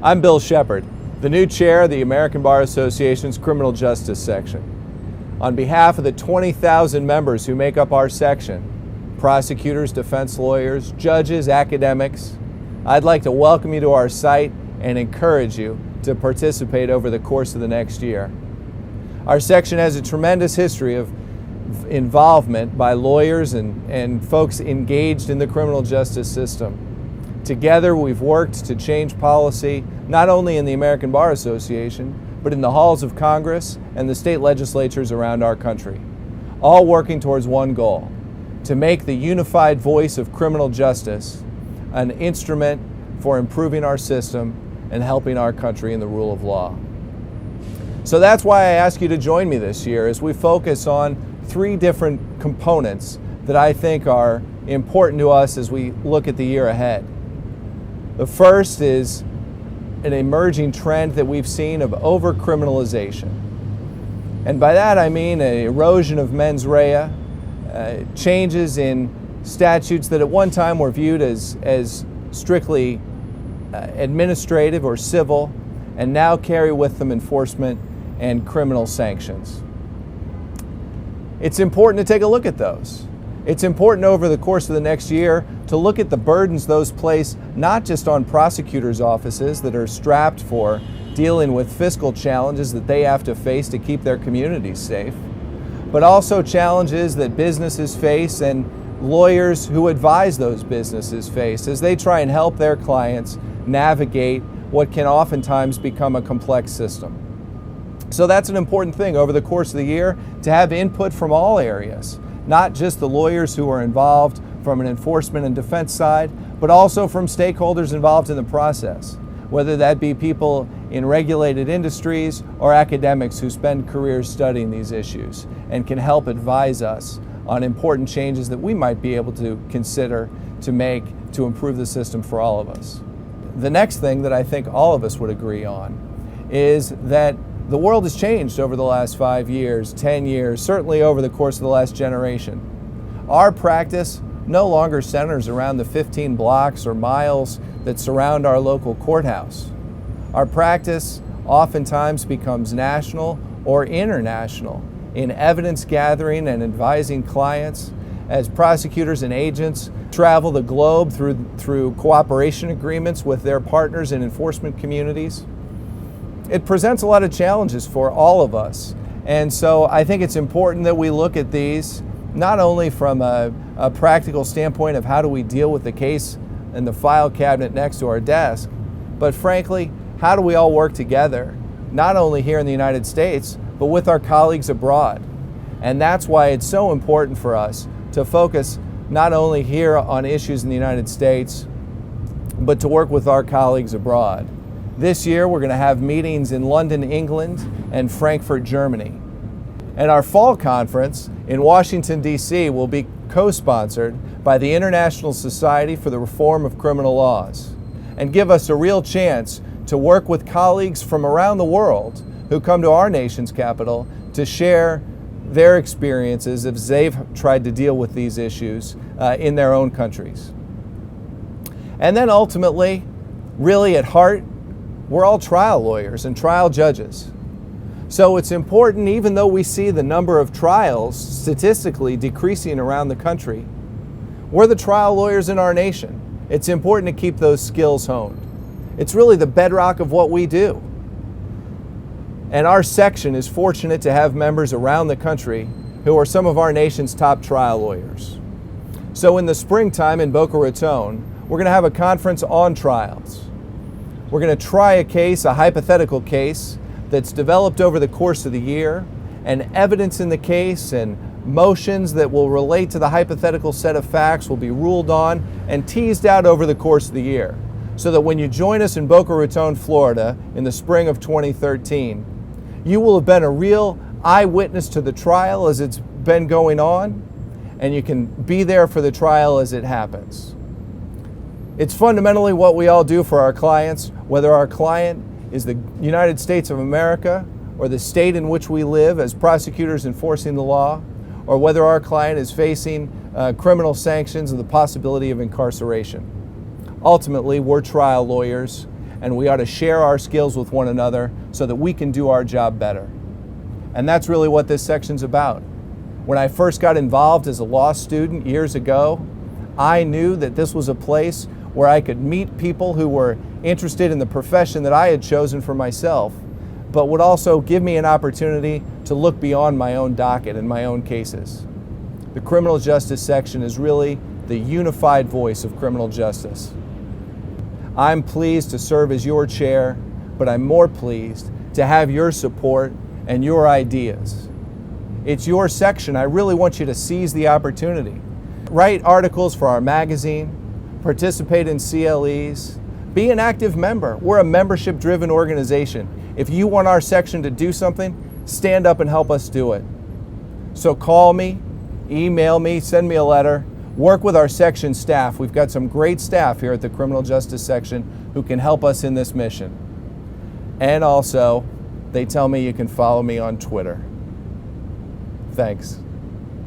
I'm Bill Shepard, the new chair of the American Bar Association's Criminal Justice Section. On behalf of the 20,000 members who make up our section, prosecutors, defense lawyers, judges, academics, I'd like to welcome you to our site and encourage you to participate over the course of the next year. Our section has a tremendous history of involvement by lawyers and folks engaged in the criminal justice system. Together, we've worked to change policy, not only in the American Bar Association, but in the halls of Congress and the state legislatures around our country, all working towards one goal: to make the unified voice of criminal justice an instrument for improving our system and helping our country in the rule of law. So that's why I ask you to join me this year as we focus on 3 different components that I think are important to us as we look at the year ahead. The first is an emerging trend that we've seen of over-criminalization. And by that I mean an erosion of mens rea, changes in statutes that at one time were viewed as strictly administrative or civil, and now carry with them enforcement and criminal sanctions. It's important to take a look at those. It's important over the course of the next year to look at the burdens those place not just on prosecutors' offices that are strapped for dealing with fiscal challenges that they have to face to keep their communities safe, but also challenges that businesses face and lawyers who advise those businesses face as they try and help their clients navigate what can oftentimes become a complex system. So that's an important thing over the course of the year, to have input from all areas, not just the lawyers who are involved from an enforcement and defense side, but also from stakeholders involved in the process, whether that be people in regulated industries or academics who spend careers studying these issues and can help advise us on important changes that we might be able to consider to make to improve the system for all of us. The next thing that I think all of us would agree on is that the world has changed over the last 5 years, 10 years, certainly over the course of the last generation. Our practice no longer centers around the 15 blocks or miles that surround our local courthouse. Our practice oftentimes becomes national or international in evidence gathering and advising clients as prosecutors and agents travel the globe through cooperation agreements with their partners in enforcement communities. It presents a lot of challenges for all of us, and so I think it's important that we look at these not only from a practical standpoint of how do we deal with the case in the file cabinet next to our desk, but frankly, how do we all work together, not only here in the United States, but with our colleagues abroad. And that's why it's so important for us to focus not only here on issues in the United States, but to work with our colleagues abroad. This year, we're going to have meetings in London, England, and Frankfurt, Germany. And our fall conference in Washington, D.C. will be co-sponsored by the International Society for the Reform of Criminal Laws and give us a real chance to work with colleagues from around the world who come to our nation's capital to share their experiences as they've tried to deal with these issues in their own countries. And then ultimately, really at heart, we're all trial lawyers and trial judges. So it's important, even though we see the number of trials statistically decreasing around the country, we're the trial lawyers in our nation. It's important to keep those skills honed. It's really the bedrock of what we do. And our section is fortunate to have members around the country who are some of our nation's top trial lawyers. So in the springtime in Boca Raton, we're going to have a conference on trials. We're going to try a case, a hypothetical case, that's developed over the course of the year, and evidence in the case and motions that will relate to the hypothetical set of facts will be ruled on and teased out over the course of the year, so that when you join us in Boca Raton, Florida in the spring of 2013, you will have been a real eyewitness to the trial as it's been going on, and you can be there for the trial as it happens. It's fundamentally what we all do for our clients, whether our client is the United States of America or the state in which we live as prosecutors enforcing the law, or whether our client is facing criminal sanctions and the possibility of incarceration. Ultimately, we're trial lawyers, and we ought to share our skills with one another so that we can do our job better. And that's really what this section's about. When I first got involved as a law student years ago, I knew that this was a place where I could meet people who were interested in the profession that I had chosen for myself, but would also give me an opportunity to look beyond my own docket and my own cases. The criminal justice section is really the unified voice of criminal justice. I'm pleased to serve as your chair, but I'm more pleased to have your support and your ideas. It's your section. I really want you to seize the opportunity. Write articles for our magazine, participate in CLEs, be an active member. We're a membership-driven organization. If you want our section to do something, stand up and help us do it. So call me, email me, send me a letter, work with our section staff. We've got some great staff here at the Criminal Justice Section who can help us in this mission. And also, they tell me you can follow me on Twitter. Thanks.